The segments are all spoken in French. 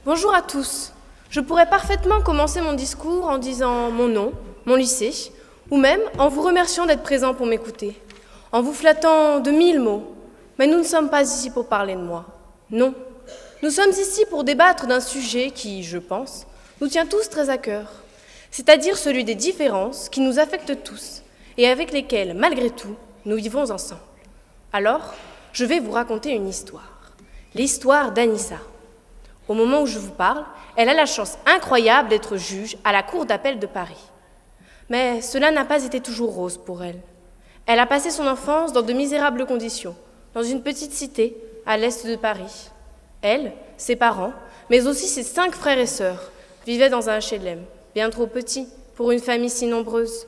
Bonjour à tous. Je pourrais parfaitement commencer mon discours en disant mon nom, mon lycée, ou même en vous remerciant d'être présents pour m'écouter, en vous flattant de 1000 mots. Mais nous ne sommes pas ici pour parler de moi. Non. Nous sommes ici pour débattre d'un sujet qui, je pense, nous tient tous très à cœur, c'est-à-dire celui des différences qui nous affectent tous et avec lesquelles, malgré tout, nous vivons ensemble. Alors, je vais vous raconter une histoire, l'histoire d'Anissa. Au moment où je vous parle, elle a la chance incroyable d'être juge à la Cour d'appel de Paris. Mais cela n'a pas été toujours rose pour elle. Elle a passé son enfance dans de misérables conditions, dans une petite cité à l'est de Paris. Elle, ses parents, mais aussi ses 5 frères et sœurs, vivaient dans un HLM, bien trop petit pour une famille si nombreuse.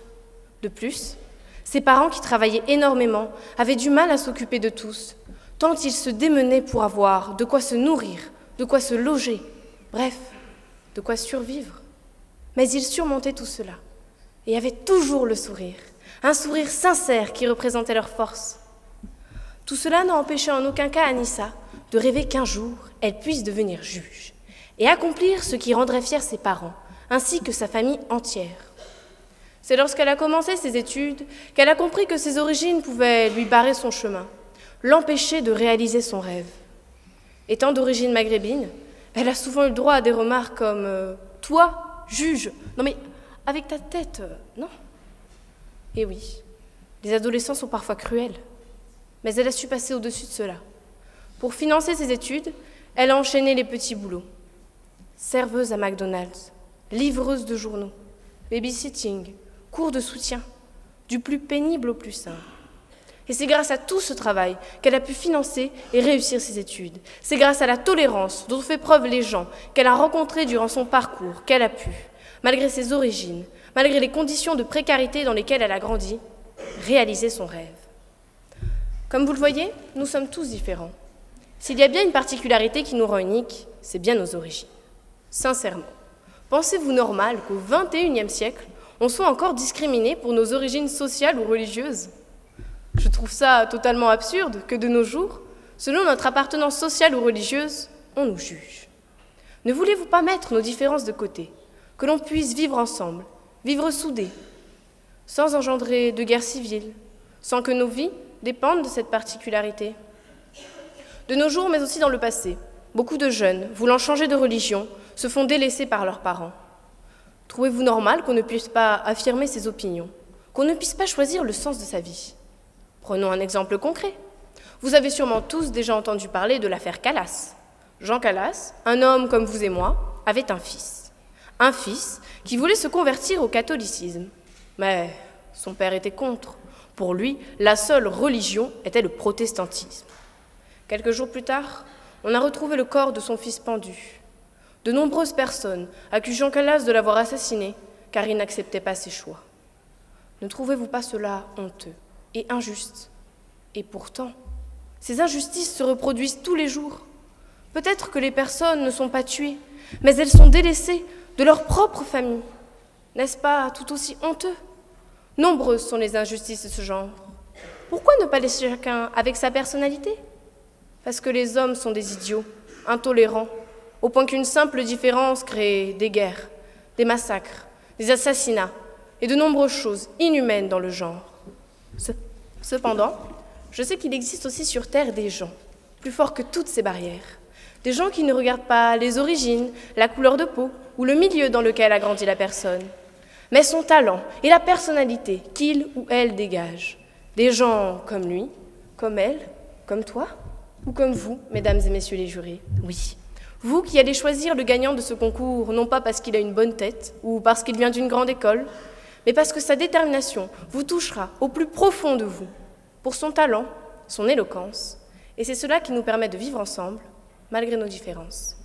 De plus, ses parents, qui travaillaient énormément, avaient du mal à s'occuper de tous, tant ils se démenaient pour avoir de quoi se nourrir, de quoi se loger, bref, de quoi survivre. Mais ils surmontaient tout cela et avaient toujours le sourire, un sourire sincère qui représentait leur force. Tout cela n'a empêché en aucun cas Anissa de rêver qu'un jour, elle puisse devenir juge et accomplir ce qui rendrait fiers ses parents, ainsi que sa famille entière. C'est lorsqu'elle a commencé ses études qu'elle a compris que ses origines pouvaient lui barrer son chemin, l'empêcher de réaliser son rêve. Étant d'origine maghrébine, elle a souvent eu le droit à des remarques comme « Toi, juge, non mais avec ta tête, non ». Et oui, les adolescents sont parfois cruels, mais elle a su passer au-dessus de cela. Pour financer ses études, elle a enchaîné les petits boulots. Serveuse à McDonald's, livreuse de journaux, babysitting, cours de soutien, du plus pénible au plus simple. Et c'est grâce à tout ce travail qu'elle a pu financer et réussir ses études. C'est grâce à la tolérance dont ont fait preuve les gens qu'elle a rencontrés durant son parcours qu'elle a pu, malgré ses origines, malgré les conditions de précarité dans lesquelles elle a grandi, réaliser son rêve. Comme vous le voyez, nous sommes tous différents. S'il y a bien une particularité qui nous rend uniques, c'est bien nos origines. Sincèrement, pensez-vous normal qu'au XXIe siècle, on soit encore discriminé pour nos origines sociales ou religieuses ? Je trouve ça totalement absurde que de nos jours, selon notre appartenance sociale ou religieuse, on nous juge. Ne voulez-vous pas mettre nos différences de côté, que l'on puisse vivre ensemble, vivre soudés, sans engendrer de guerre civile, sans que nos vies dépendent de cette particularité ? De nos jours, mais aussi dans le passé, beaucoup de jeunes, voulant changer de religion, se font délaisser par leurs parents. Trouvez-vous normal qu'on ne puisse pas affirmer ses opinions, qu'on ne puisse pas choisir le sens de sa vie ? Prenons un exemple concret. Vous avez sûrement tous déjà entendu parler de l'affaire Calas. Jean Calas, un homme comme vous et moi, avait un fils. Un fils qui voulait se convertir au catholicisme. Mais son père était contre. Pour lui, la seule religion était le protestantisme. Quelques jours plus tard, on a retrouvé le corps de son fils pendu. De nombreuses personnes accusent Jean Calas de l'avoir assassiné car il n'acceptait pas ses choix. Ne trouvez-vous pas cela honteux et injuste? Et pourtant, ces injustices se reproduisent tous les jours. Peut-être que les personnes ne sont pas tuées, mais elles sont délaissées de leur propre famille. N'est-ce pas tout aussi honteux? Nombreuses sont les injustices de ce genre. Pourquoi ne pas laisser chacun avec sa personnalité? Parce que les hommes sont des idiots, intolérants, au point qu'une simple différence crée des guerres, des massacres, des assassinats et de nombreuses choses inhumaines dans le genre. Cependant, je sais qu'il existe aussi sur Terre des gens, plus forts que toutes ces barrières. Des gens qui ne regardent pas les origines, la couleur de peau ou le milieu dans lequel a grandi la personne, mais son talent et la personnalité qu'il ou elle dégage. Des gens comme lui, comme elle, comme toi, ou comme vous, mesdames et messieurs les jurés. Oui, vous qui allez choisir le gagnant de ce concours, non pas parce qu'il a une bonne tête ou parce qu'il vient d'une grande école, mais parce que sa détermination vous touchera au plus profond de vous, pour son talent, son éloquence, et c'est cela qui nous permet de vivre ensemble, malgré nos différences.